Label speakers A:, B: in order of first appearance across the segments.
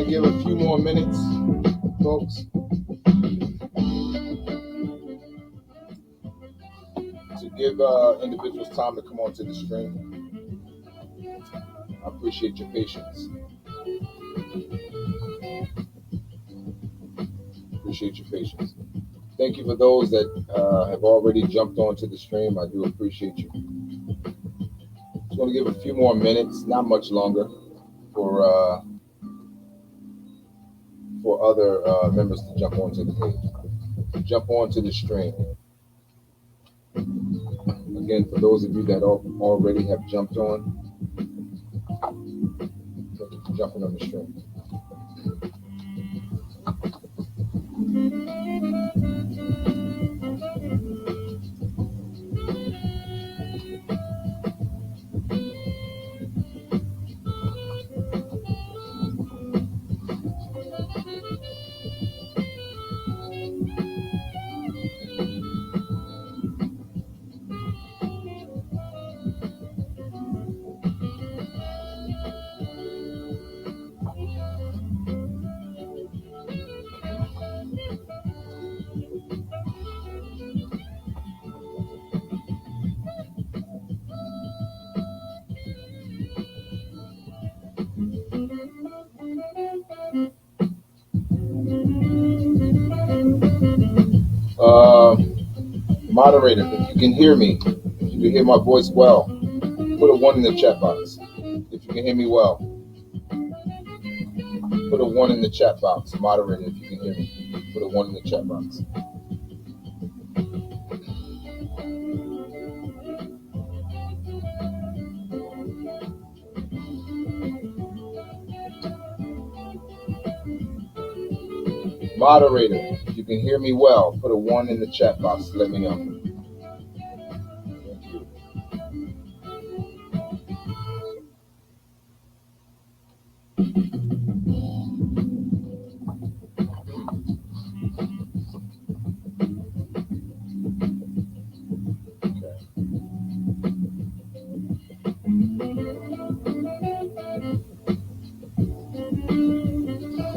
A: Give a few more minutes, folks, to give individuals time to come onto the stream. I appreciate your patience. Thank you for those that have already jumped onto the stream. I do appreciate you. Just want to give a few more minutes, not much longer, for other members to jump onto the page, jump onto the stream. Again, for those of you that already have jumped on, thank you for jumping on the stream. Moderator, if you can hear me, if you can hear my voice well, put a 1 in the chat box. If you can hear me well, put a 1 in the chat box. Moderator, if you can hear me, put a 1 in the chat box. Moderator, if you can hear me well, put a 1 in the chat box to let me know. Thank you.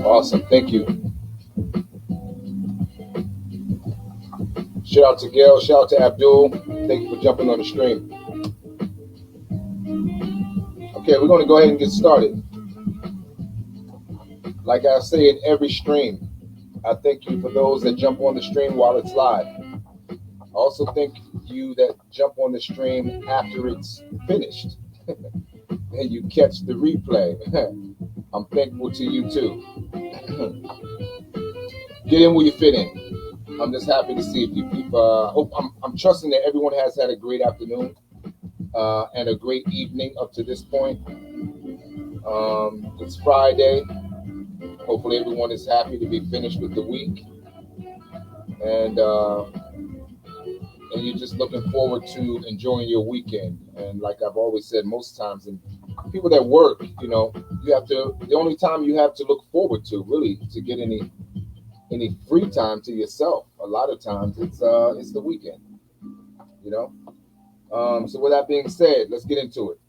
A: Awesome, thank you. Shout out to Gail, shout out to Abdul. Thank you for jumping on the stream. Okay, we're going to go ahead and get started. Like I say in every stream, I thank you for those that jump on the stream while it's live. I also thank you that jump on the stream after it's finished and you catch the replay. I'm thankful to you too. Get in where you fit in. I'm just happy to see you people. I'm trusting that everyone has had a great afternoon and a great evening up to this point. It's Friday. Hopefully everyone is happy to be finished with the week. And you're just looking forward to enjoying your weekend. And like I've always said most times, and people that work, you have to, the only time you have to look forward to really to get any free time to yourself, a lot of times it's the weekend, so with that being said, let's get into it.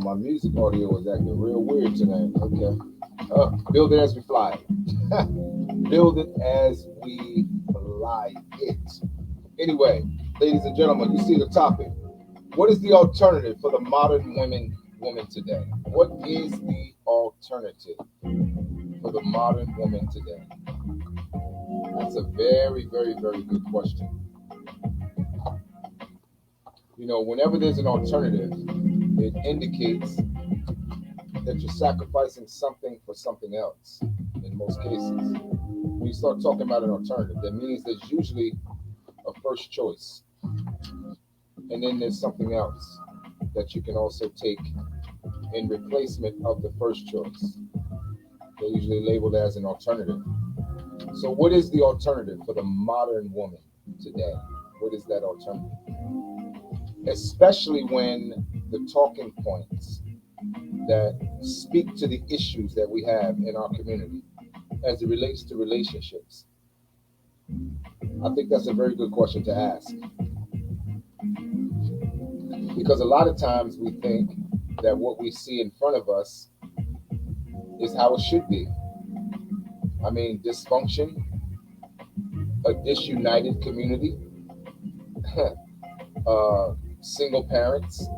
A: My music audio is acting real weird tonight. Okay. Build it as we fly it. Build it as we fly it. Anyway, ladies and gentlemen, you see the topic. What is the alternative for the modern woman today? What is the alternative for the modern woman today? That's a very, very, very good question. Whenever there's an alternative, it indicates that you're sacrificing something for something else in most cases. When you start talking about an alternative, that means there's usually a first choice. And then there's something else that you can also take in replacement of the first choice. They're usually labeled as an alternative. So what is the alternative for the modern woman today? What is that alternative? Especially when the talking points that speak to the issues that we have in our community as it relates to relationships. I think that's a very good question to ask. Because a lot of times we think that what we see in front of us is how it should be. I mean, dysfunction, a disunited community, single parents,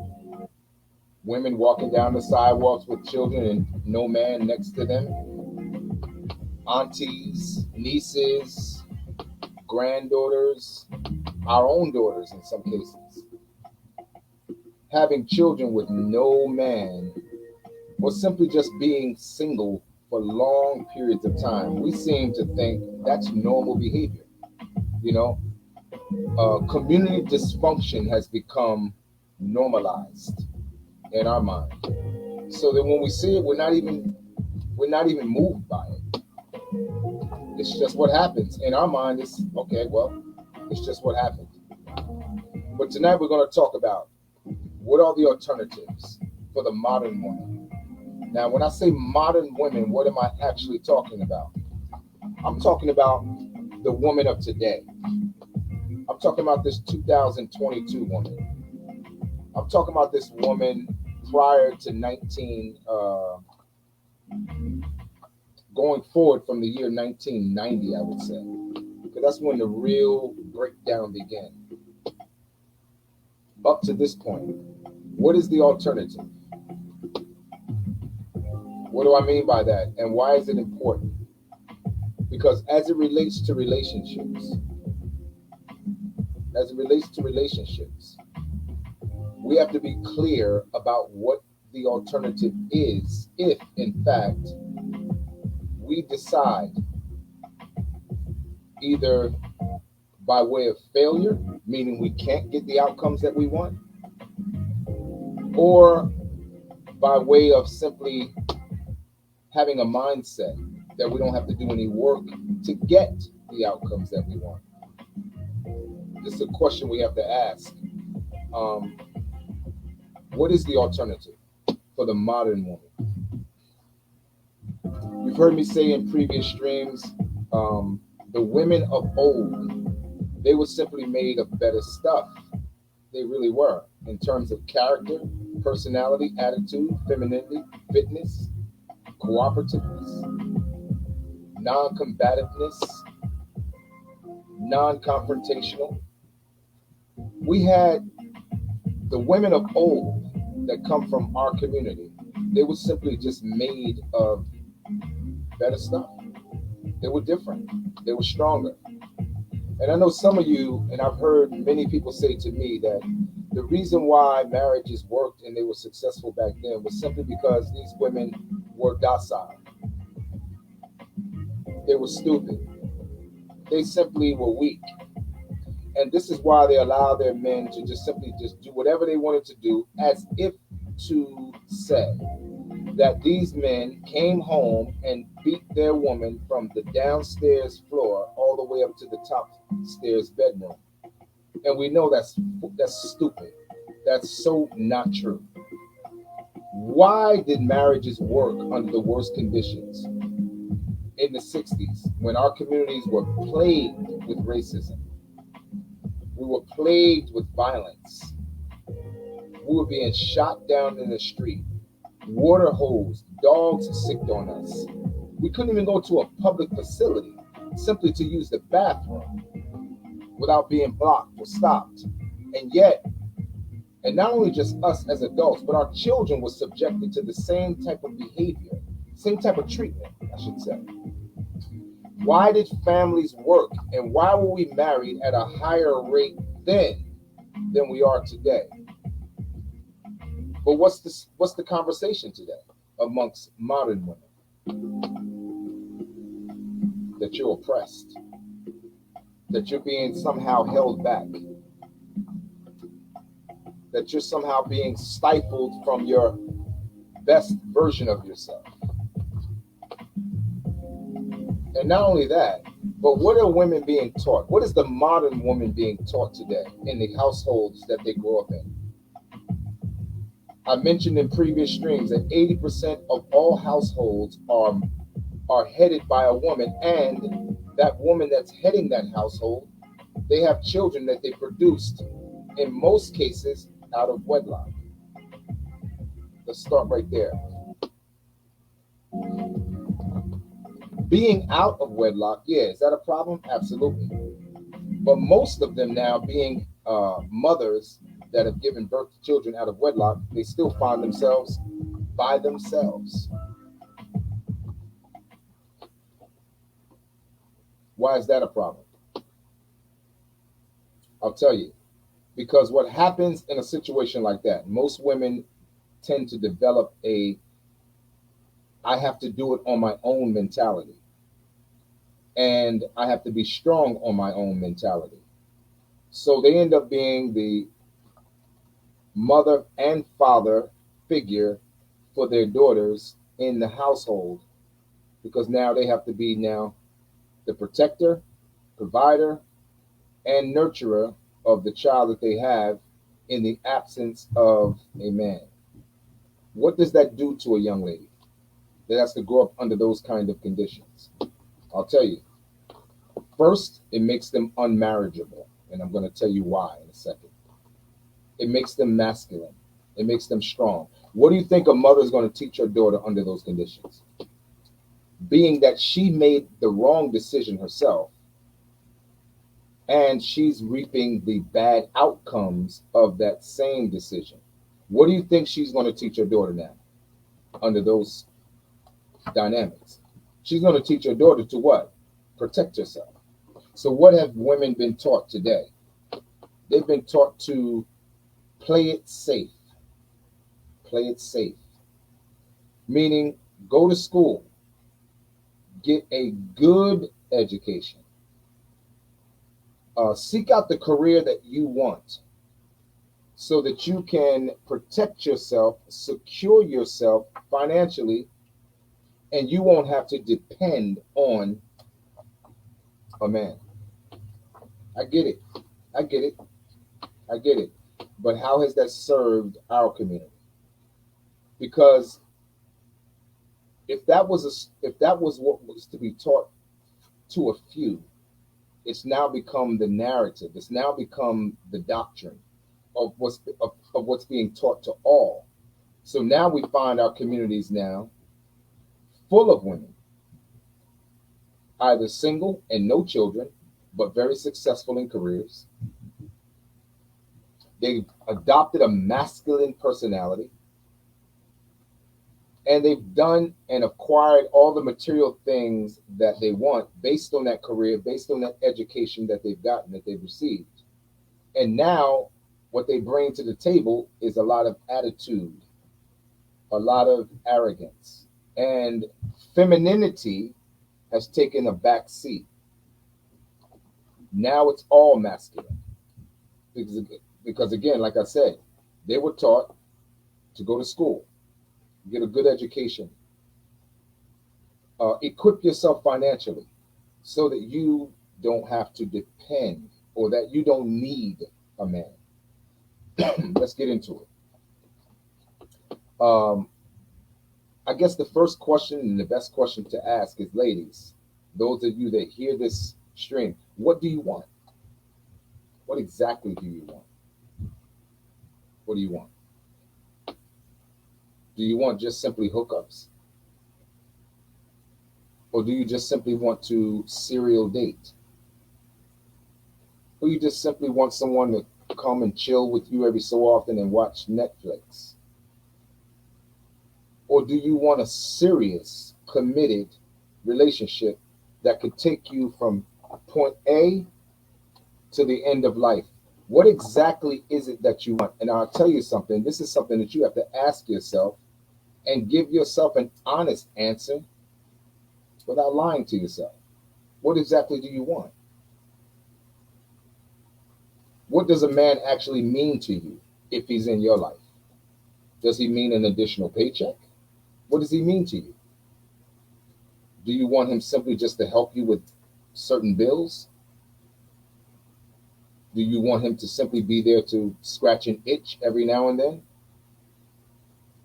A: women walking down the sidewalks with children and no man next to them, aunties, nieces, granddaughters, our own daughters in some cases, having children with no man, or simply just being single for long periods of time. We seem to think that's normal behavior. Community dysfunction has become normalized in our mind, so that when we see it, we're not even moved by it. It's just what happens in our mind. It's okay. Well, it's just what happened. But tonight we're going to talk about what are the alternatives for the modern woman. Now, when I say modern women, what am I actually talking about? I'm talking about the woman of today. I'm talking about this 2022 woman. I'm talking about this woman prior to going forward from the year 1990, I would say, because that's when the real breakdown began. Up to this point, what is the alternative? What do I mean by that? And why is it important? Because as it relates to relationships, we have to be clear about what the alternative is if, in fact, we decide either by way of failure, meaning we can't get the outcomes that we want, or by way of simply having a mindset that we don't have to do any work to get the outcomes that we want. This is a question we have to ask. What is the alternative for the modern woman? You've heard me say in previous streams, the women of old, they were simply made of better stuff. They really were, in terms of character, personality, attitude, femininity, fitness, cooperativeness, non-combativeness, non-confrontational. We had the women of old that come from our community. They were simply just made of better stuff. They were different. They were stronger. And I know some of you, and I've heard many people say to me that the reason why marriages worked and they were successful back then was simply because these women were docile. They were stupid. They simply were weak. And this is why they allow their men to just simply just do whatever they wanted to do, as if to say that these men came home and beat their woman from the downstairs floor all the way up to the top stairs bedroom. And we know that's stupid. That's so not true. Why did marriages work under the worst conditions in the 60s when our communities were plagued with racism? We were plagued with violence. We were being shot down in the street, water hosed, dogs sicked on us. We couldn't even go to a public facility simply to use the bathroom without being blocked or stopped. And yet, and not only just us as adults, but our children were subjected to the same type of behavior, same type of treatment, I should say. Why did families work, and why were we married at a higher rate then than we are today? But what's the conversation today amongst modern women? That you're oppressed, that you're being somehow held back, that you're somehow being stifled from your best version of yourself. And not only that, but what are women being taught? What is the modern woman being taught today in the households that they grow up in? I mentioned in previous streams that 80% of all households are headed by a woman, and that woman that's heading that household, they have children that they produced, in most cases, out of wedlock. Let's start right there. Being out of wedlock, yeah, is that a problem? Absolutely. But most of them now being mothers that have given birth to children out of wedlock, they still find themselves by themselves. Why is that a problem? I'll tell you. Because what happens in a situation like that, most women tend to develop I have to do it on my own mentality. And I have to be strong on my own mentality. So they end up being the mother and father figure for their daughters in the household, because now they have to be the protector, provider, and nurturer of the child that they have in the absence of a man. What does that do to a young lady that has to grow up under those kind of conditions? I'll tell you. First, it makes them unmarriageable, and I'm going to tell you why in a second. It makes them masculine. It makes them strong. What do you think a mother is going to teach her daughter under those conditions? being that she made the wrong decision herself, and she's reaping the bad outcomes of that same decision. What do you think she's going to teach her daughter now under those dynamics? She's going to teach her daughter to what? Protect herself. So what have women been taught today? They've been taught to play it safe. Play it safe. Meaning, go to school, get a good education, seek out the career that you want so that you can protect yourself, secure yourself financially, and you won't have to depend on a man. I get it. I get it. I get it. But how has that served our community? Because if that was what was to be taught to a few, it's now become the narrative. It's now become the doctrine of what's being taught to all. So now we find our communities now full of women, either single and no children, but very successful in careers. They've adopted a masculine personality, and they've done and acquired all the material things that they want based on that career, based on that education that they've gotten, that they've received. And now what they bring to the table is a lot of attitude, a lot of arrogance, and femininity has taken a back seat. Now it's all masculine. Because again, like I said, they were taught to go to school, get a good education, equip yourself financially so that you don't have to depend or that you don't need a man. Let's get into it. I guess the first question and the best question to ask is, ladies, those of you that hear this stream, what do you want? What exactly do you want? What do you want? Do you want just simply hookups? Or do you just simply want to serial date? Or you just simply want someone to come and chill with you every so often and watch Netflix? Or do you want a serious, committed relationship that could take you from point A to the end of life? What exactly is it that you want? And I'll tell you something. This is something that you have to ask yourself and give yourself an honest answer without lying to yourself. What exactly do you want? What does a man actually mean to you if he's in your life? Does he mean an additional paycheck? What does he mean to you? Do you want him simply just to help you with certain bills? Do you want him to simply be there to scratch an itch every now and then?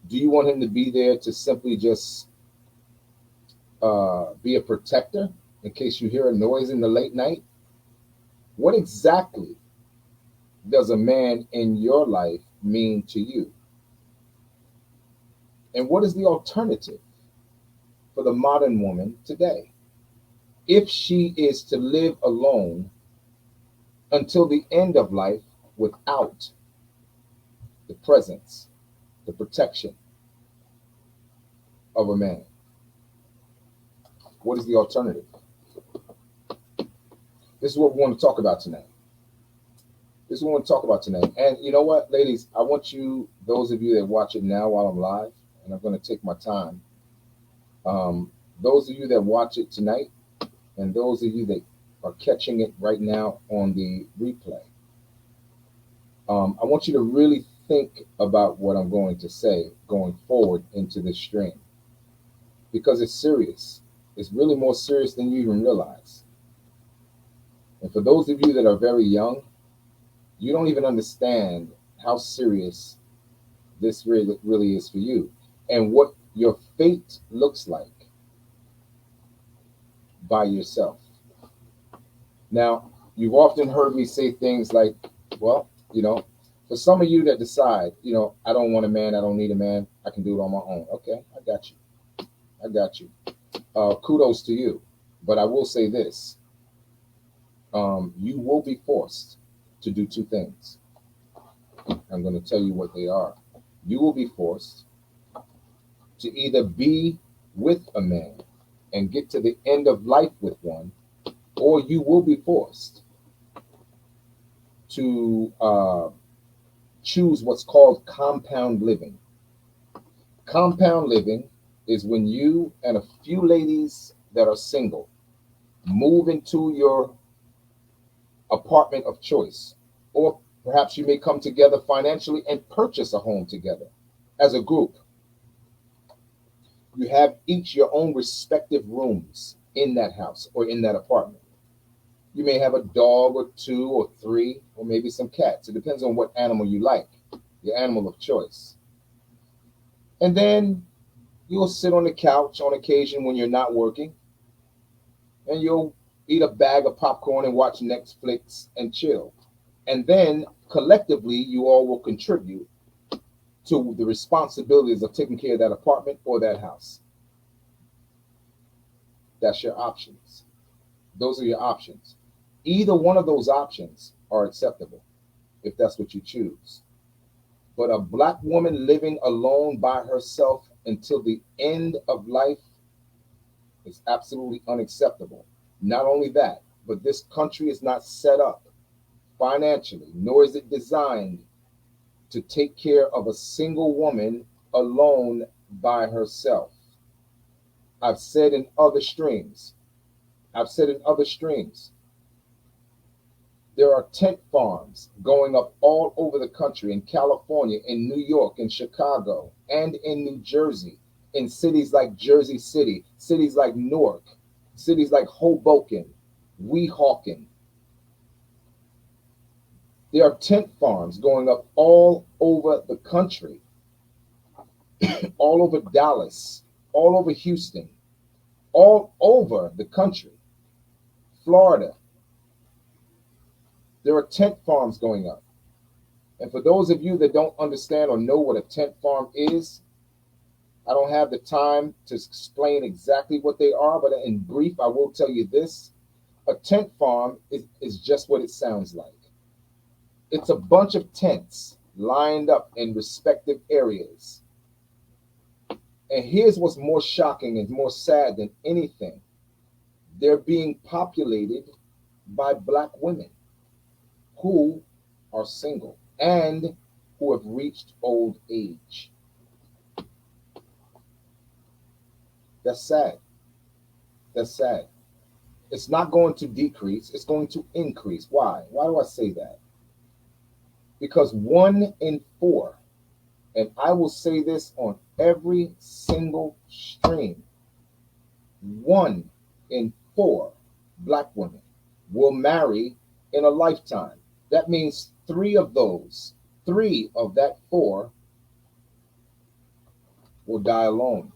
A: Do you want him to be there to simply just be a protector in case you hear a noise in the late night? What exactly does a man in your life mean to you? And what is the alternative for the modern woman today if she is to live alone until the end of life without the presence, the protection of a man? What is the alternative? This is what we want to talk about tonight. This is what we want to talk about tonight. And you know what, ladies, I want you, those of you that watch it now while I'm live, and I'm going to take my time. Those of you that watch it tonight, and those of you that are catching it right now on the replay, I want you to really think about what I'm going to say going forward into this stream, because it's serious. It's really more serious than you even realize. And for those of you that are very young, you don't even understand how serious this really is for you and what your fate looks like by yourself. Now, you've often heard me say things like, well, for some of you that decide, I don't want a man, I don't need a man, I can do it on my own. Okay, I got you. kudos to you. But I will say this, you will be forced to do two things. I'm going to tell you what they are. You will be forced to either be with a man and get to the end of life with one, or you will be forced to choose what's called compound living. Compound living is when you and a few ladies that are single move into your apartment of choice, or perhaps you may come together financially and purchase a home together as a group. You have each your own respective rooms in that house or in that apartment. You may have a dog or two or three, or maybe some cats. It depends on what animal you like, your animal of choice. And then you'll sit on the couch on occasion when you're not working, and you'll eat a bag of popcorn and watch Netflix and chill. And then collectively, you all will contribute to the responsibilities of taking care of that apartment or that house. That's your options. Those are your options. Either one of those options are acceptable if that's what you choose. But a Black woman living alone by herself until the end of life is absolutely unacceptable. Not only that, but this country is not set up financially, nor is it designed to take care of a single woman alone by herself. I've said in other streams, there are tent farms going up all over the country, in California, in New York, in Chicago, and in New Jersey, in cities like Jersey City, cities like Newark, cities like Hoboken, Weehawken. There are tent farms going up all over the country, all over Dallas, all over Houston, all over the country, Florida. There are tent farms going up. And for those of you that don't understand or know what a tent farm is, I don't have the time to explain exactly what they are, but in brief, I will tell you this. A tent farm is just what it sounds like. It's a bunch of tents lined up in respective areas. And here's what's more shocking and more sad than anything. They're being populated by Black women who are single and who have reached old age. That's sad. That's sad. It's not going to decrease. It's going to increase. Why? Why do I say that? Because 1 in 4, and I will say this on every single stream, 1 in 4 Black women will marry in a lifetime. That means 3 of that 4 will die alone.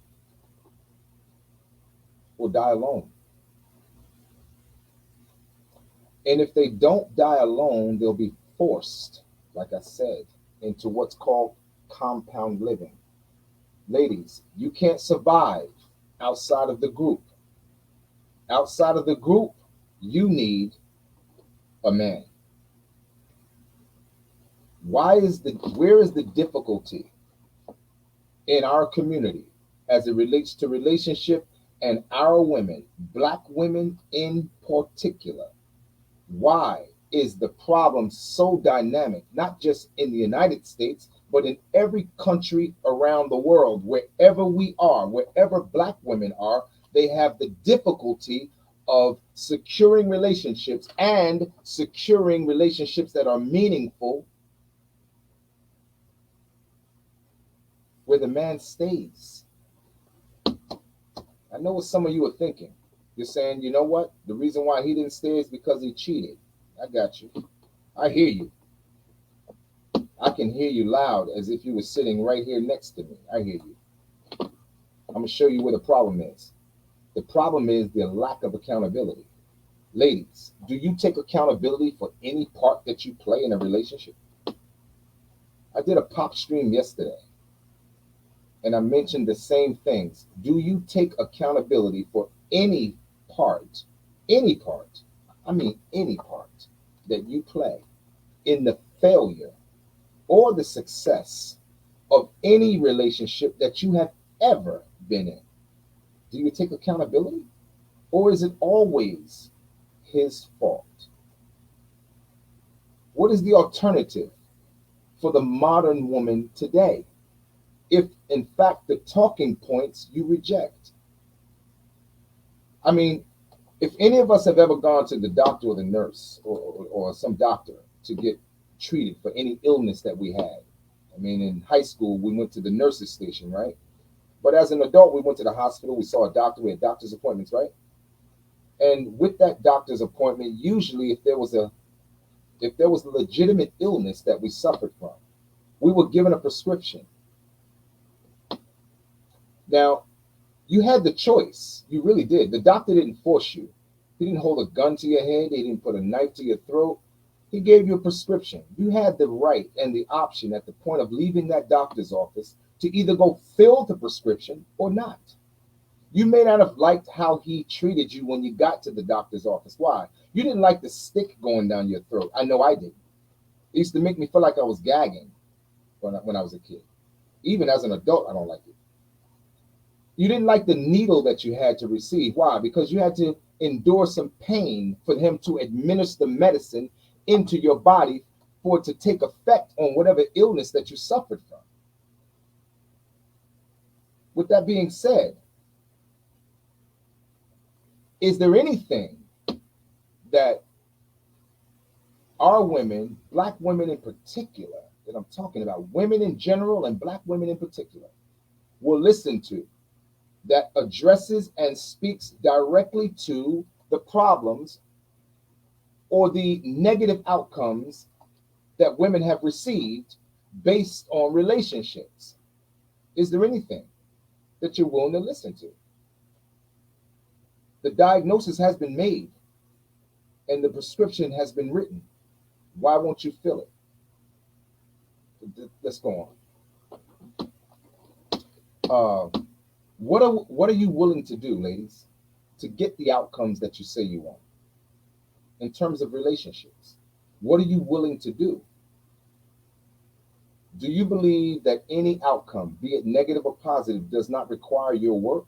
A: And if they don't die alone, they'll be forced, like I said, into what's called compound living. Ladies, you can't survive outside of the group. Outside of the group, you need a man. Where is the difficulty in our community as it relates to relationship and our women, Black women in particular? Why is the problem so dynamic, not just in the United States, but in every country around the world? Wherever we are, wherever Black women are, they have the difficulty of securing relationships and securing relationships that are meaningful, where the man stays. I know what some of you are thinking. You're saying, you know what? The reason why he didn't stay is because he cheated. I got you. I hear you. I can hear you loud as if you were sitting right here next to me. I hear you. I'm going to show you where the problem is. The problem is the lack of accountability. Ladies, do you take accountability for any part that you play in a relationship? I did a pop stream yesterday, and I mentioned the same things. Do you take accountability for any part, any part, I mean any part that you play in the failure or the success of any relationship that you have ever been in? Do you take accountability? Or is it always his fault? What is the alternative for the modern woman today, if in fact the talking points you reject? I mean, if any of us have ever gone to the doctor or the nurse or some doctor to get treated for any illness that we had, I mean, in high school, we went to the nurse's station, right? But as an adult, we went to the hospital, we saw a doctor, we had doctor's appointments, right? And with that doctor's appointment, usually if there was a legitimate illness that we suffered from, we were given a prescription. Now, you had the choice. You really did. The doctor didn't force you. He didn't hold a gun to your head. He didn't put a knife to your throat. He gave you a prescription. You had the right and the option at the point of leaving that doctor's office to either go fill the prescription or not. You may not have liked how he treated you when you got to the doctor's office. Why? You didn't like the stick going down your throat. I know I didn't. It used to make me feel like I was gagging when I was a kid. Even as an adult, I don't like it. You didn't like the needle that you had to receive. Why? Because you had to endure some pain for him to administer medicine into your body for it to take effect on whatever illness that you suffered from. With that being said, is there anything that our women, black women in particular, that I'm talking about, women in general and black women in particular, will listen to that addresses and speaks directly to the problems or the negative outcomes that women have received based on relationships? Is there anything that you're willing to listen to? The diagnosis has been made and the prescription has been written. Why won't you fill it? Let's go on. What are you willing to do, ladies, to get the outcomes that you say you want in terms of relationships? What are you willing to do? Do you believe that any outcome, be it negative or positive, does not require your work?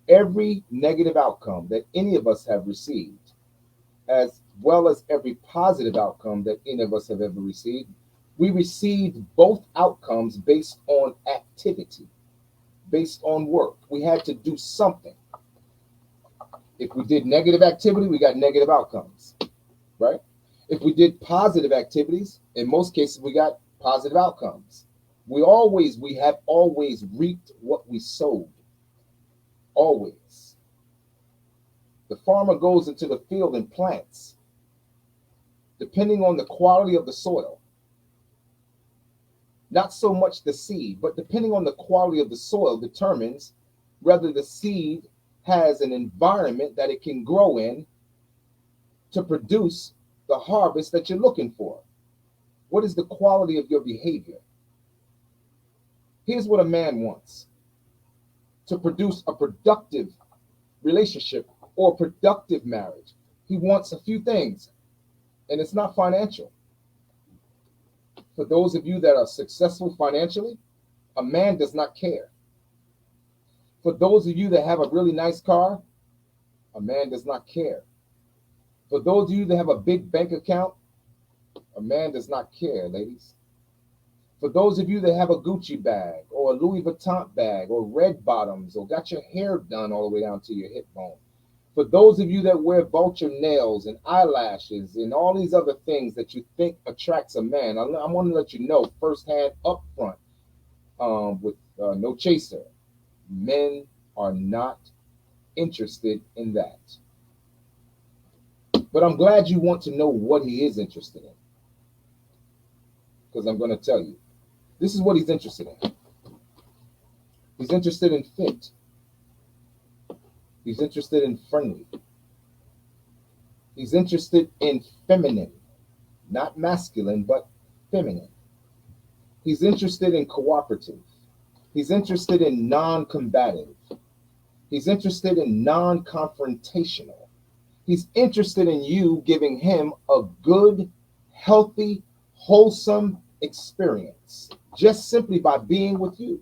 A: Every negative outcome that any of us have received, as well as every positive outcome that any of us have ever received, we received both outcomes based on activity, based on work. We had to do something. If we did negative activity, we got negative outcomes, right? If we did positive activities, in most cases, we got positive outcomes. We have always reaped what we sowed. Always. The farmer goes into the field and plants. Depending on the quality of the soil, not so much the seed, but depending on the quality of the soil determines whether the seed has an environment that it can grow in to produce the harvest that you're looking for. What is the quality of your behavior? Here's what a man wants: to produce a productive relationship or a productive marriage. He wants a few things, and it's not financial. For those of you that are successful financially, a man does not care. For those of you that have a really nice car, a man does not care. For those of you that have a big bank account, a man does not care, ladies. For those of you that have a Gucci bag or a Louis Vuitton bag or red bottoms or got your hair done all the way down to your hip bone. For those of you that wear vulture nails and eyelashes and all these other things that you think attracts a man, I want to let you know firsthand up front, with no chaser, men are not interested in that. But I'm glad you want to know what he is interested in, because I'm going to tell you. This is what he's interested in. He's interested in fit. He's interested in friendly. He's interested in feminine, not masculine, but feminine. He's interested in cooperative. He's interested in non-combative. He's interested in non-confrontational. He's interested in you giving him a good, healthy, wholesome experience just simply by being with you.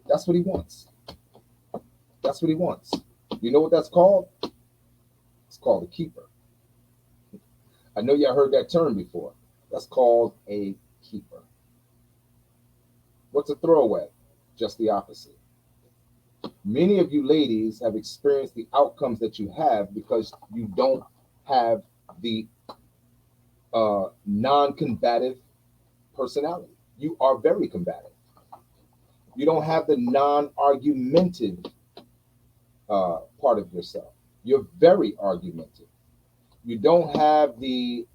A: That's what he wants. That's what he wants. You know what that's called? It's called a keeper. I know y'all heard that term before. That's called a keeper. What's a throwaway? Just the opposite. Many of you ladies have experienced the outcomes that you have because you don't have the non-combative personality. You are very combative. You don't have the non-argumentative part of yourself. You're very argumentative. You don't have the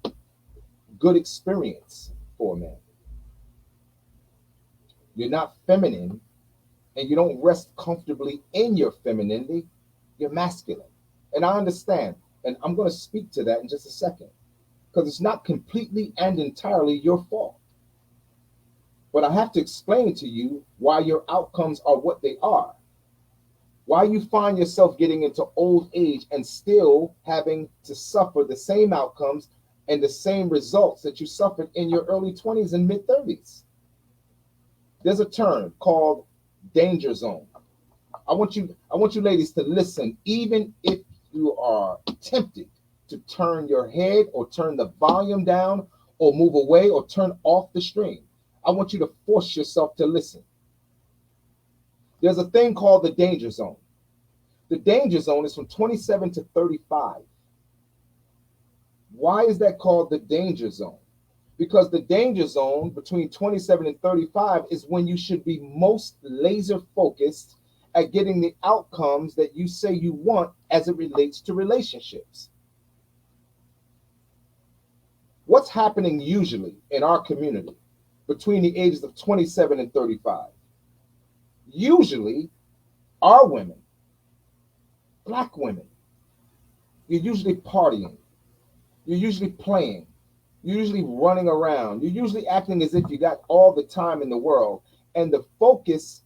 A: good experience for a man. You're not feminine, and you don't rest comfortably in your femininity. You're masculine. And I understand, and I'm going to speak to that in just a second, because it's not completely and entirely your fault. But I have to explain to you why your outcomes are what they are. Why you find yourself getting into old age and still having to suffer the same outcomes and the same results that you suffered in your early 20s and mid 30s. There's a term called danger zone. I want you ladies to listen, even if you are tempted to turn your head or turn the volume down or move away or turn off the stream. I want you to force yourself to listen. There's a thing called the danger zone. The danger zone is from 27 to 35. Why is that called the danger zone? Because the danger zone between 27 and 35 is when you should be most laser focused at getting the outcomes that you say you want as it relates to relationships. What's happening usually in our community between the ages of 27 and 35? Usually, our women, black women, you're usually partying, you're usually playing, you're usually running around, you're usually acting as if you got all the time in the world, and the focus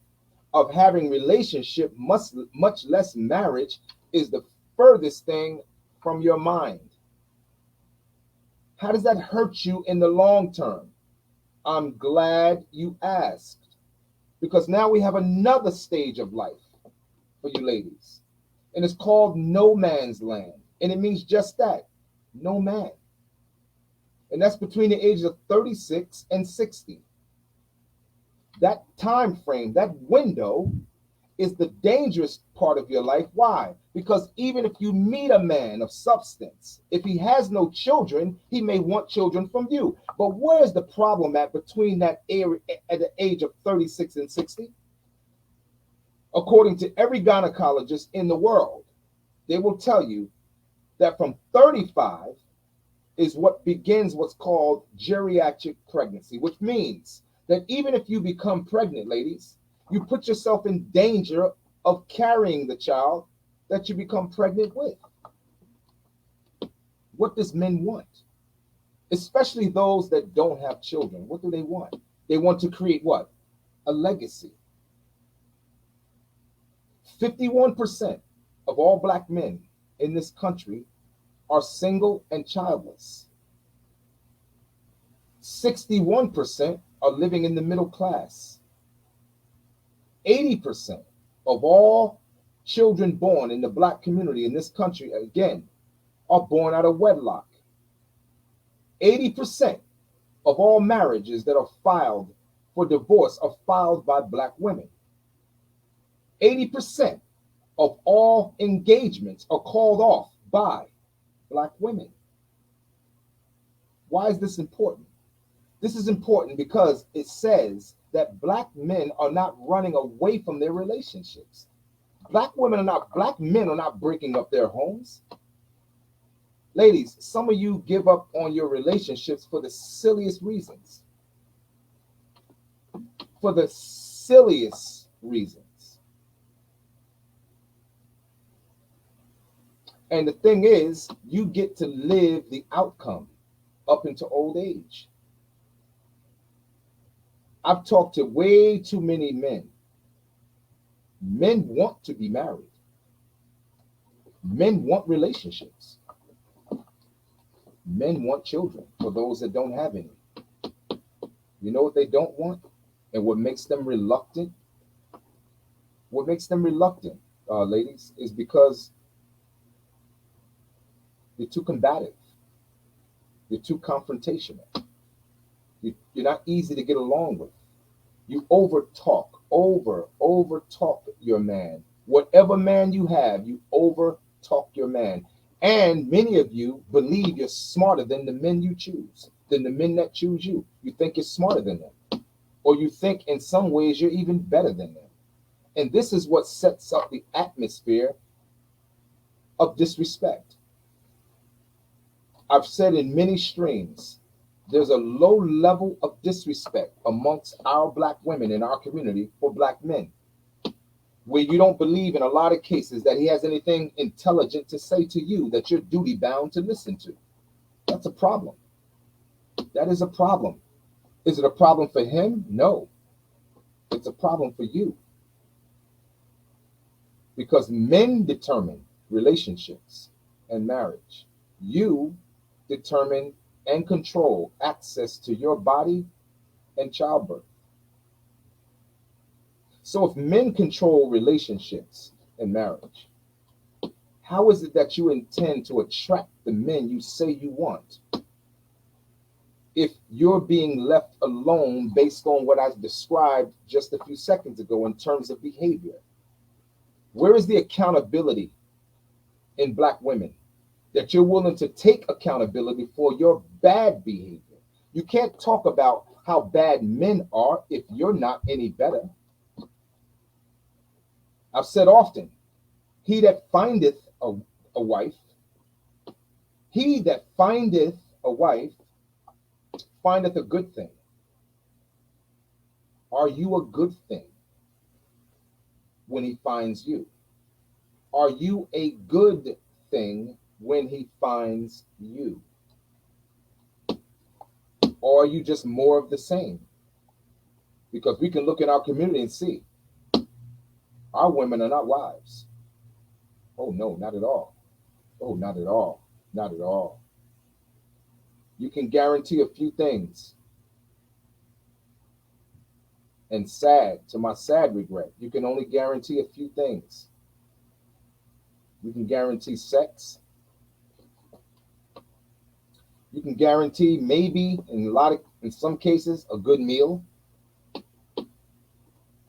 A: of having relationship, much less marriage, is the furthest thing from your mind. How does that hurt you in the long term? I'm glad you asked, because now we have another stage of life for you ladies, and it's called no man's land, and it means just that, no man. And that's between the ages of 36 and 60. That time frame, that window, is the dangerous part of your life. Why? Because even if you meet a man of substance, if he has no children, he may want children from you. But where's the problem at between that area at the age of 36 and 60? According to every gynecologist in the world, they will tell you that from 35 is what begins what's called geriatric pregnancy, which means that even if you become pregnant, ladies, you put yourself in danger of carrying the child that you become pregnant with. What does men want? Especially those that don't have children. What do they want? They want to create what? A legacy. 51% of all black men in this country are single and childless. 61% are living in the middle class. 80% of all children born in the black community in this country, again, are born out of wedlock. 80% of all marriages that are filed for divorce are filed by black women. 80% of all engagements are called off by black women. Why is this important? This is important because it says that black men are not running away from their relationships. Black men are not breaking up their homes. Ladies, some of you give up on your relationships for the silliest reasons. For the silliest reasons. And the thing is, you get to live the outcome up into old age. I've talked to way too many men. Men want to be married. Men want relationships. Men want children for those that don't have any. You know what they don't want? And what makes them reluctant? What makes them reluctant, ladies, is because you're too combative. You're too confrontational. You're not easy to get along with. You over talk your man. Whatever man you have, you over talk your man. And many of you believe you're smarter than the men you choose, than the men that choose you. You think you're smarter than them. Or you think in some ways you're even better than them. And this is what sets up the atmosphere of disrespect. I've said in many streams, there's a low level of disrespect amongst our black women in our community for black men, where you don't believe in a lot of cases that he has anything intelligent to say to you that you're duty bound to listen to. That's a problem. That is a problem. Is it a problem for him? No. It's a problem for you. Because men determine relationships and marriage. You determine and control access to your body and childbirth. So if men control relationships and marriage, how is it that you intend to attract the men you say you want if you're being left alone based on what I described just a few seconds ago in terms of behavior? Where is the accountability in black women that you're willing to take accountability for your bad behavior? You can't talk about how bad men are if you're not any better. I've said often, he that findeth a wife, he that findeth a wife, findeth a good thing. Are you a good thing when he finds you? Are you a good thing when he finds you? Or are you just more of the same? Because we can look in our community and see our women are not wives. Oh, no, not at all. Oh, not at all. Not at all. You can guarantee a few things. And to my sad regret, you can only guarantee a few things. You can guarantee sex. You can guarantee maybe in some cases a good meal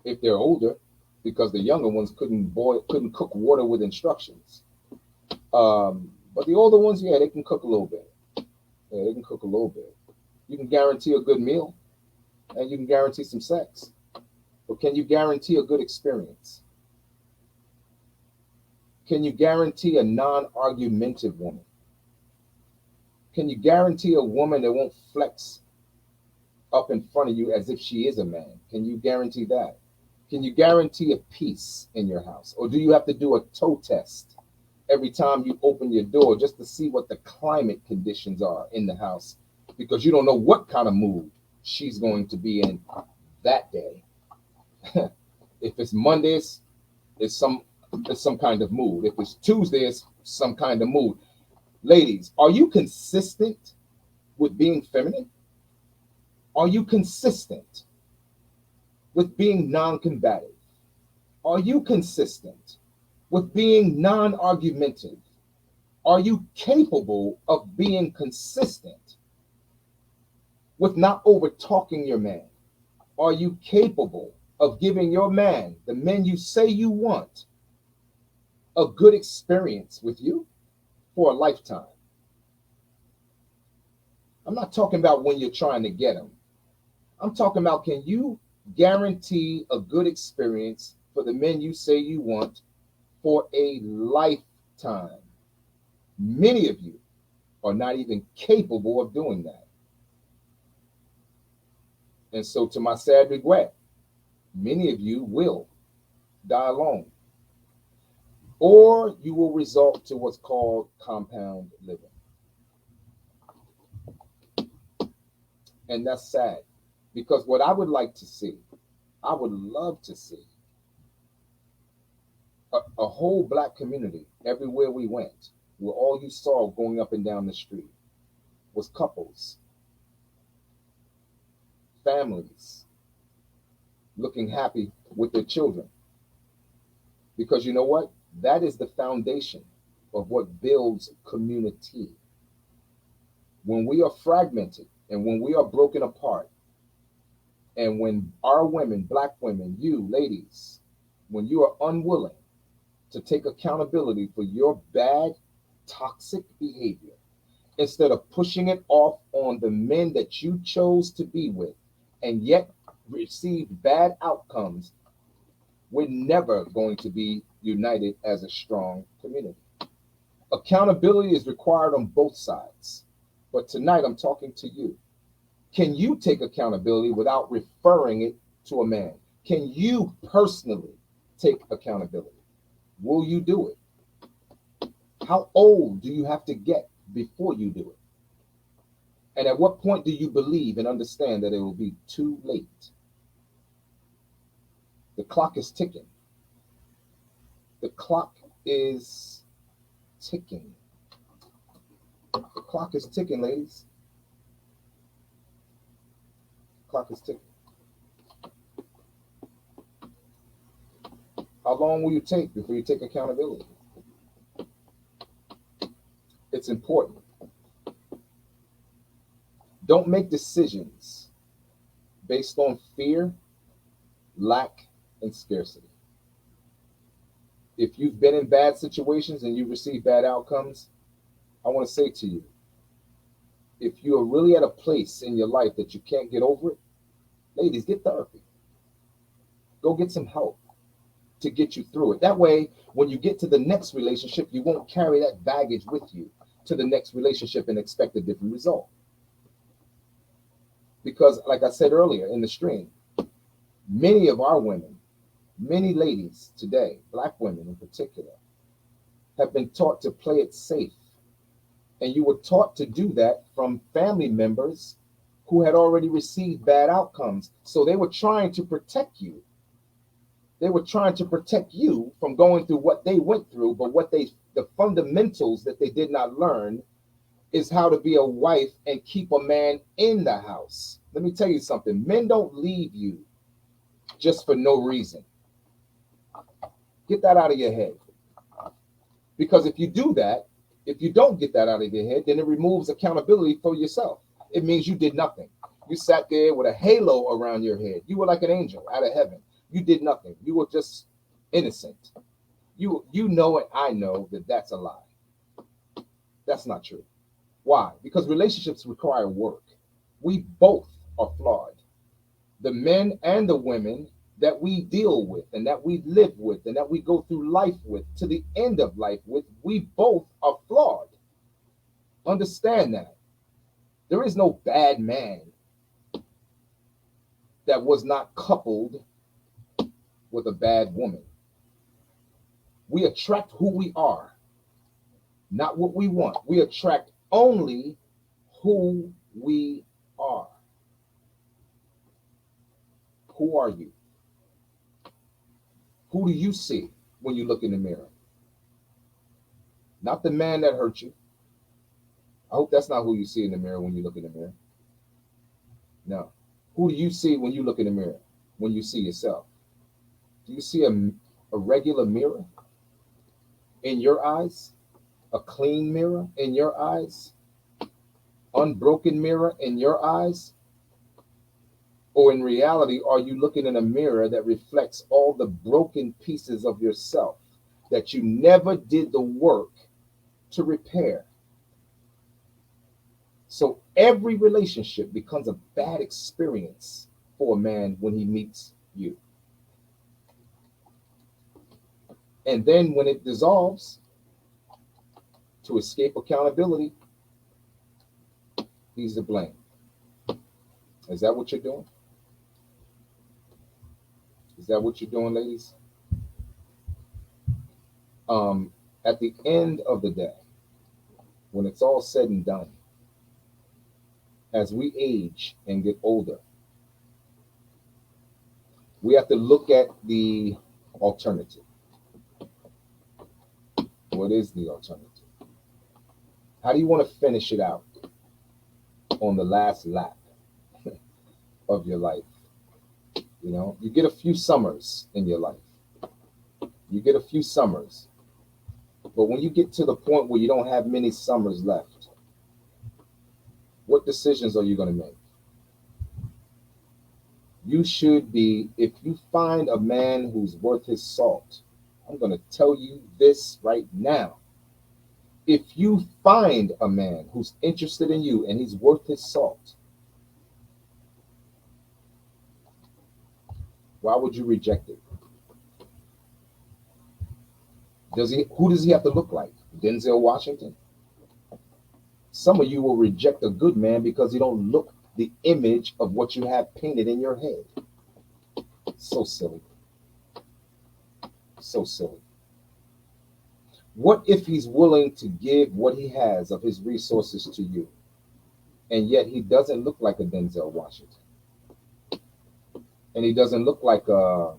A: if they're older, because the younger ones couldn't cook water with instructions. But the older ones, yeah, they can cook a little bit. Yeah, they can cook a little bit. You can guarantee a good meal, and you can guarantee some sex. But can you guarantee a good experience? Can you guarantee a non-argumentative woman? Can you guarantee a woman that won't flex up in front of you as if she is a man? Can you guarantee that? Can you guarantee a peace in your house? Or do you have to do a toe test every time you open your door just to see what the climate conditions are in the house? Because you don't know what kind of mood she's going to be in that day. If it's Mondays, it's some kind of mood. If it's Tuesday, it's some kind of mood. Ladies, are you consistent with being feminine? Are you consistent with being non-combative? Are you consistent with being non-argumentative? Are you capable of being consistent with not over-talking your man? Are you capable of giving your man, the men you say you want, a good experience with you for a lifetime? I'm not talking about when you're trying to get them. I'm talking about, can you guarantee a good experience for the men you say you want for a lifetime? Many of you are not even capable of doing that. And so, to my sad regret, many of you will die alone, or you will resort to what's called compound living. And that's sad. Because what I would like to see, I would love to see a whole black community everywhere we went, where all you saw going up and down the street was couples, families, looking happy with their children. Because you know what? That is the foundation of what builds community. When we are fragmented and when we are broken apart, and when our women, black women, you ladies, when you are unwilling to take accountability for your bad, toxic behavior, instead of pushing it off on the men that you chose to be with and yet received bad outcomes, we're never going to be united as a strong community. Accountability is required on both sides. But tonight I'm talking to you. Can you take accountability without referring it to a man? Can you personally take accountability? Will you do it? How old do you have to get before you do it? And at what point do you believe and understand that it will be too late? The clock is ticking. The clock is ticking. The clock is ticking, ladies. The clock is ticking. How long will you take before you take accountability? It's important. Don't make decisions based on fear, lack, and scarcity. If you've been in bad situations and you've received bad outcomes, I want to say to you, if you are really at a place in your life that you can't get over it, ladies, get therapy. Go get some help to get you through it. That way, when you get to the next relationship, you won't carry that baggage with you to the next relationship and expect a different result. Because, like I said earlier in the stream, many of our women, many ladies today, black women in particular, have been taught to play it safe. And you were taught to do that from family members who had already received bad outcomes. So they were trying to protect you. They were trying to protect you from going through what they went through, but the fundamentals that they did not learn is how to be a wife and keep a man in the house. Let me tell you something. Men don't leave you just for no reason. Get that out of your head. Because if you do that, if you don't get that out of your head, then it removes accountability for yourself. It means you did nothing. You sat there with a halo around your head. You were like an angel out of heaven. You did nothing. You were just innocent. You know and I know that that's a lie. That's not true. Why? Because relationships require work. We both are flawed. The men and the women that we deal with and that we live with and that we go through life with to the end of life with, we both are flawed. Understand that. There is no bad man that was not coupled with a bad woman. We attract who we are, not what we want. We attract only who we are. Who are you? Who do you see when you look in the mirror? Not the man that hurt you. I hope that's not who you see in the mirror when you look in the mirror. No. Who do you see when you look in the mirror, when you see yourself? Do you see a regular mirror in your eyes? A clean mirror in your eyes? Unbroken mirror in your eyes? Or in reality, are you looking in a mirror that reflects all the broken pieces of yourself that you never did the work to repair? So every relationship becomes a bad experience for a man when he meets you. And then when it dissolves, to escape accountability, he's to blame. Is that what you're doing? Is that what you're doing, ladies? At the end of the day, when it's all said and done, as we age and get older, We have to look at the alternative. What is the alternative? How do you want to finish it out on the last lap of your life? You know, you get a few summers in your life. You get a few summers. But when you get to the point where you don't have many summers left, what decisions are you going to make? You should be, if you find a man who's worth his salt, I'm going to tell you this right now. If you find a man who's interested in you and he's worth his salt, why would you reject it? Who does he have to look like? Denzel Washington? Some of you will reject a good man because he don't look the image of what you have painted in your head. So silly. So silly. What if he's willing to give what he has of his resources to you, and yet he doesn't look like a Denzel Washington, and he doesn't look like a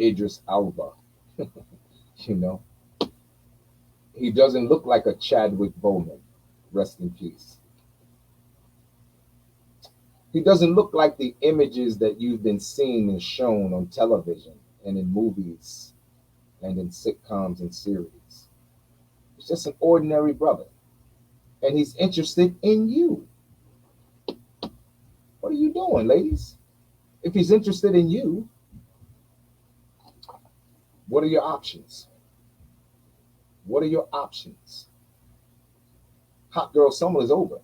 A: Idris Elba, you know? He doesn't look like a Chadwick Boseman, rest in peace. He doesn't look like the images that you've been seeing and shown on television and in movies and in sitcoms and series. He's just an ordinary brother, and he's interested in you. What are you doing, ladies? If he's interested in you, what are your options? What are your options? Hot girl summer is over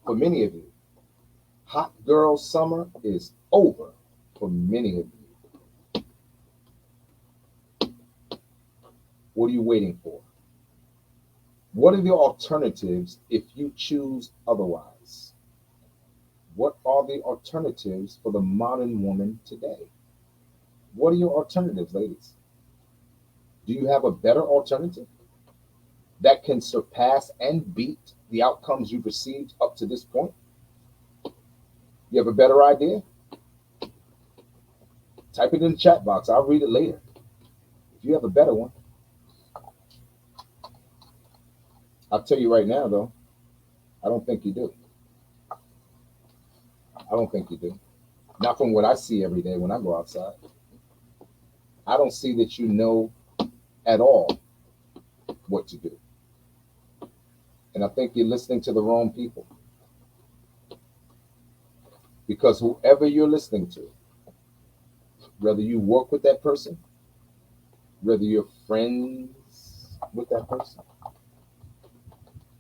A: for many of you. Hot girl summer is over for many of you. What are you waiting for? What are the alternatives if you choose otherwise? What are the alternatives for the modern woman today? What are your alternatives, ladies? Do you have a better alternative that can surpass and beat the outcomes you've received up to this point? You have a better idea? Type it in the chat box. I'll read it later. If you have a better one. I'll tell you right now, though, I don't think you do. I don't think you do. Not from what I see every day when I go outside. I don't see that you know at all what to do. And I think you're listening to the wrong people. Because whoever you're listening to, whether you work with that person, whether you're friends with that person,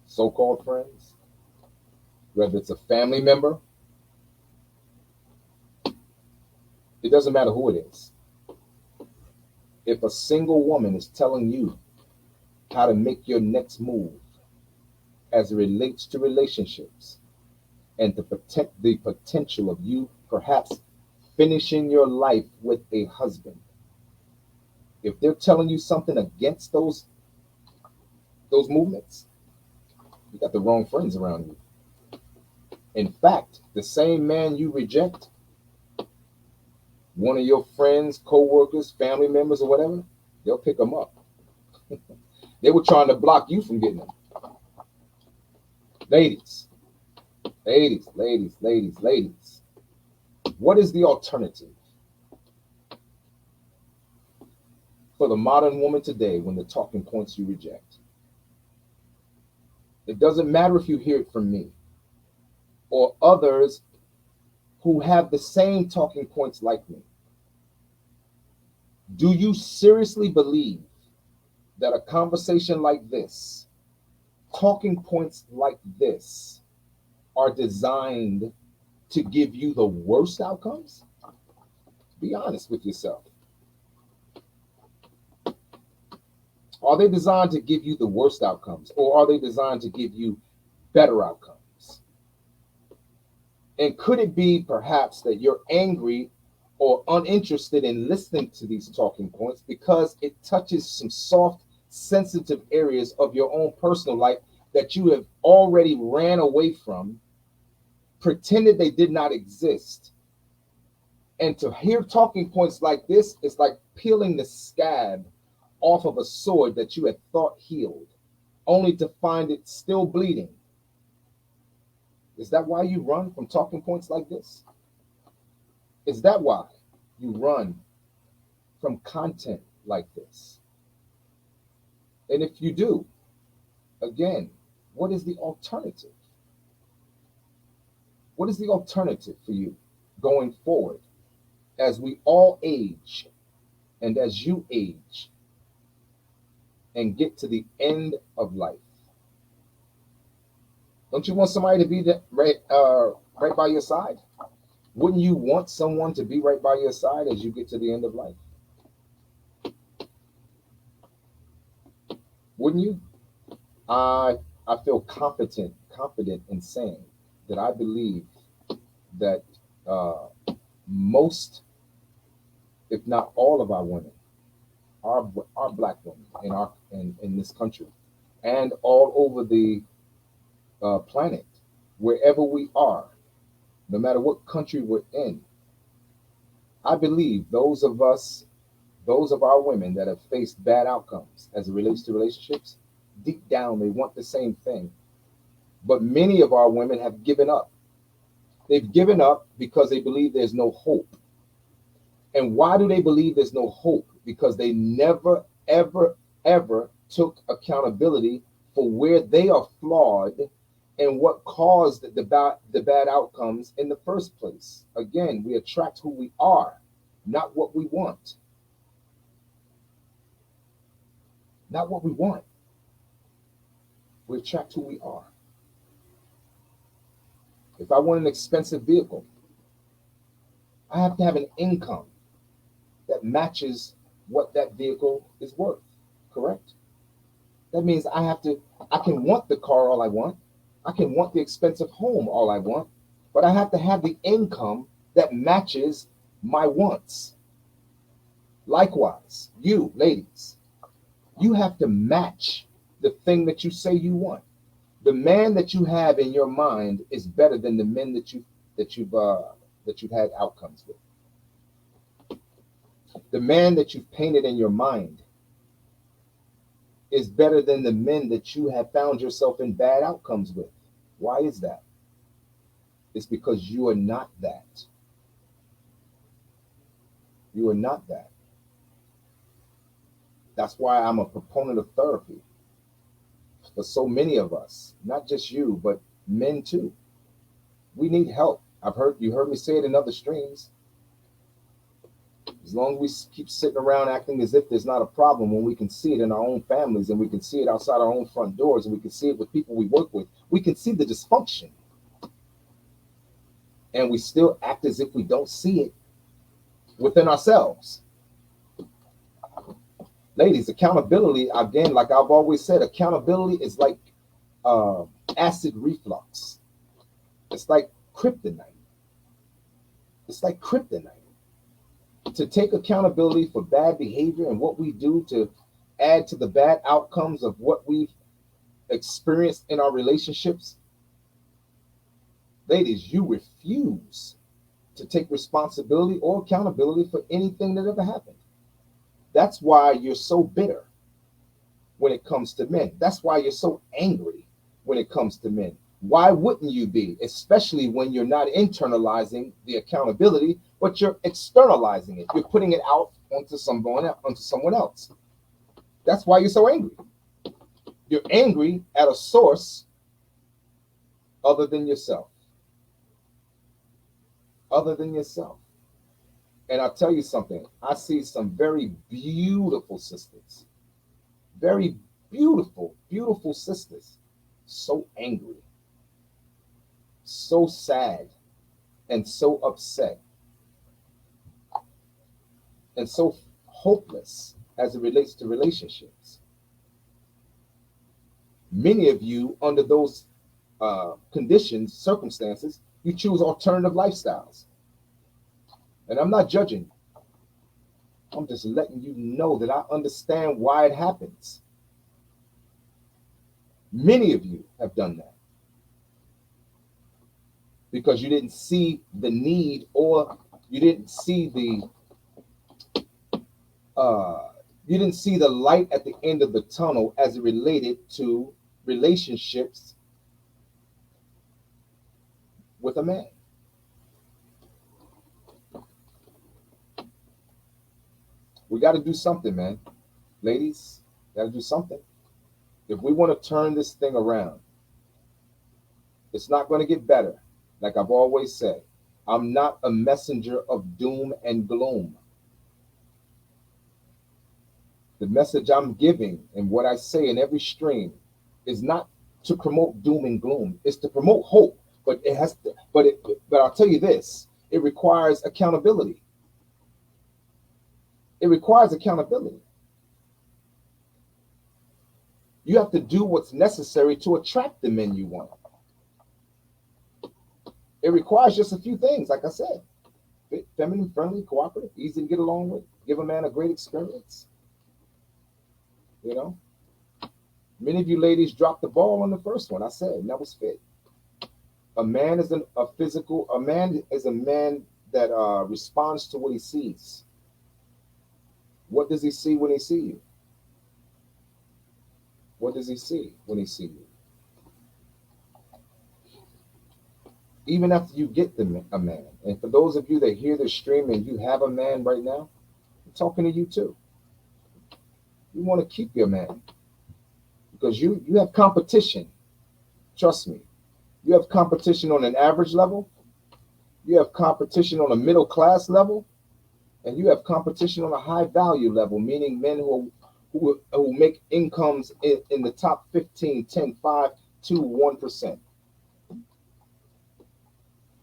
A: so-called friends, whether it's a family member, it doesn't matter who it is. If a single woman is telling you how to make your next move as it relates to relationships and to protect the potential of you perhaps finishing your life with a husband, if they're telling you something against those movements, you got the wrong friends around you. In fact, the same man you reject, one of your friends, co-workers, family members, or whatever, they'll pick them up. They were trying to block you from getting them. Ladies, what is the alternative for the modern woman today when the talking points you reject? It doesn't matter if you hear it from me or others who have the same talking points like me. Do you seriously believe that a conversation like this, talking points like this, are designed to give you the worst outcomes? Be honest with yourself. Are they designed to give you the worst outcomes, or are they designed to give you better outcomes? And could it be perhaps that you're angry or uninterested in listening to these talking points because it touches some soft, sensitive areas of your own personal life that you have already ran away from, pretended they did not exist, And to hear talking points like this is like peeling the scab off of a sword that you had thought healed, only to find it still bleeding. Is that why you run from talking points like this? Is that why you run from content like this? And if you do, again, what is the alternative? What is the alternative for you going forward as we all age and as you age and get to the end of life? Don't you want somebody to be right by your side? Wouldn't you want someone to be right by your side as you get to the end of life? Wouldn't you? I feel confident in saying that I believe that most, if not all, of our women, our Black women in this country, and all over the planet, wherever we are, no matter what country we're in, I believe those of our women that have faced bad outcomes as it relates to relationships, deep down they want the same thing. But many of our women have given up. They've given up because they believe there's no hope. And why do they believe there's no hope? Because they never, ever, ever took accountability for where they are flawed and what caused the bad outcomes in the first place. Again, we attract who we are, not what we want. Not what we want. We attract who we are. If I want an expensive vehicle, I have to have an income that matches what that vehicle is worth, correct? That means I can want the car all I want. I can want the expensive home all I want, but I have to have the income that matches my wants. Likewise, you ladies, you have to match the thing that you say you want. The man that you have in your mind is better than the men that you've had outcomes with. The man that you've painted in your mind is better than the men that you have found yourself in bad outcomes with. Why is that? It's because you are not that. You are not that. That's why I'm a proponent of therapy. For so many of us, not just you, but men too. We need help. You heard me say it in other streams. As long as we keep sitting around acting as if there's not a problem, when we can see it in our own families and we can see it outside our own front doors and we can see it with people we work with, we can see the dysfunction. And we still act as if we don't see it within ourselves. Ladies, accountability, again, like I've always said, accountability is like acid reflux. It's like kryptonite. It's like kryptonite. To take accountability for bad behavior and what we do to add to the bad outcomes of what we've experienced in our relationships. Ladies, you refuse to take responsibility or accountability for anything that ever happened. That's why you're so bitter when it comes to men. That's why you're so angry when it comes to men. Why wouldn't you be? Especially when you're not internalizing the accountability, but you're externalizing it. You're putting it out onto someone else. That's why you're so angry. You're angry at a source other than yourself. Other than yourself. And I'll tell you something. I see some very beautiful sisters. Very beautiful, beautiful sisters. So angry. So sad. And so upset. And so hopeless as it relates to relationships. Many of you, under those conditions, circumstances, you choose alternative lifestyles. And I'm not judging. I'm just letting you know that I understand why it happens. Many of you have done that because you didn't see the need or You didn't see the you didn't see the light at the end of the tunnel as it related to relationships with a man. We got to do something, man. Ladies, got to do something. If we want to turn this thing around, it's not going to get better. Like I've always said, I'm not a messenger of doom and gloom. The message I'm giving and what I say in every stream is not to promote doom and gloom. It's to promote hope. But it has to, but I'll tell you this, it requires accountability. It requires accountability. You have to do what's necessary to attract the men you want. It requires just a few things, like I said. Feminine, friendly, cooperative, easy to get along with, give a man a great experience. You know? Many of you ladies dropped the ball on the first one. I said, that was fit. A man is a man that responds to what he sees. What does he see when he sees you? What does he see when he sees you? Even after you get a man, and for those of you that hear this stream and you have a man right now, I'm talking to you too. You want to keep your man because you have competition. Trust me. You have competition on an average level. You have competition on a middle class level. And you have competition on a high value level, meaning men who make incomes in the top 15, 10, 5 to 1%.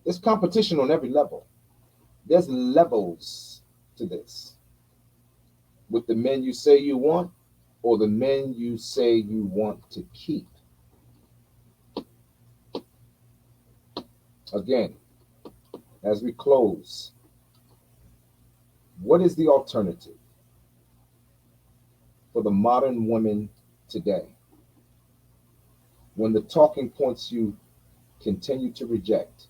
A: There's competition on every level. There's levels to this. With the men you say you want or the men you say you want to keep. Again, as we close, what is the alternative for the modern woman today when the talking points you continue to reject?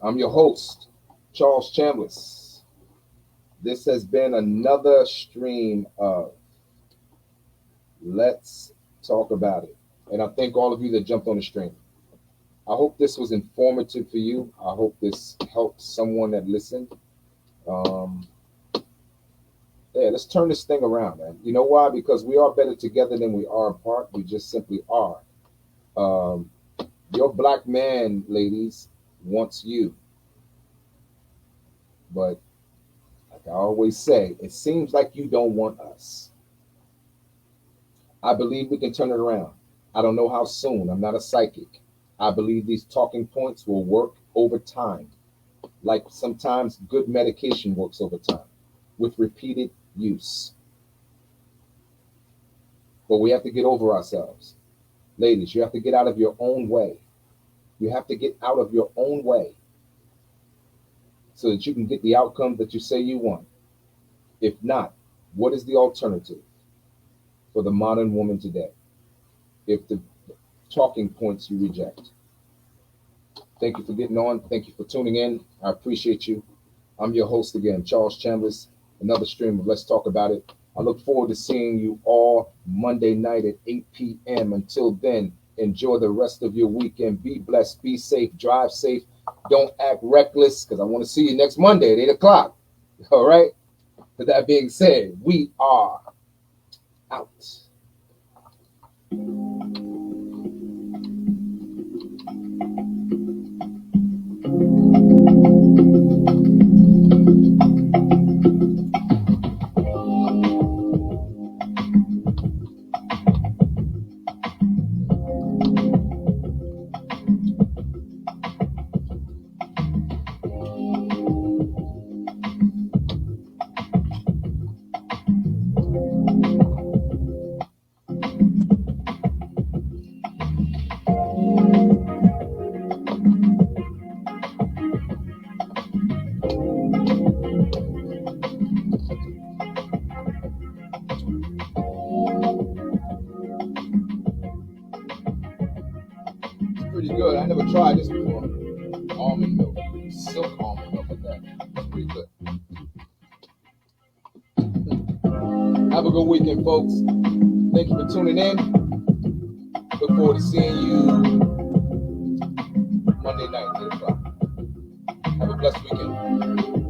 A: I'm your host, Charles Chambliss. This has been another stream of Let's Talk About It. And I thank all of you that jumped on the stream. I hope this was informative for you. I hope this helped someone that listened. Let's turn this thing around, man. You know why? Because we are better together than we are apart. We just simply are. Your black man, ladies, wants you. But like I always say, it seems like you don't want us. I believe we can turn it around. I don't know how soon. I'm not a psychic. I believe these talking points will work over time. Like sometimes good medication works over time with repeated use. But we have to get over ourselves. Ladies, you have to get out of your own way. You have to get out of your own way so that you can get the outcome that you say you want. If not, what is the alternative for the modern woman today? If the talking points you reject. Thank you for getting on. Thank you for tuning in. I appreciate you. I'm your host again, Charles Chambliss. Another stream of Let's Talk About It. I look forward to seeing you all Monday night at 8 p.m. Until then, enjoy the rest of your weekend. Be blessed, be safe, drive safe. Don't act reckless because I want to see you next Monday at 8 o'clock. All right? With that being said, we are out. Pretty good. I never tried this before. almond milk, silk almond milk at that. That's pretty good. Have a good weekend, folks. Thank you for tuning in. Look forward to seeing you Monday night, 8 o'clock. Have a blessed weekend.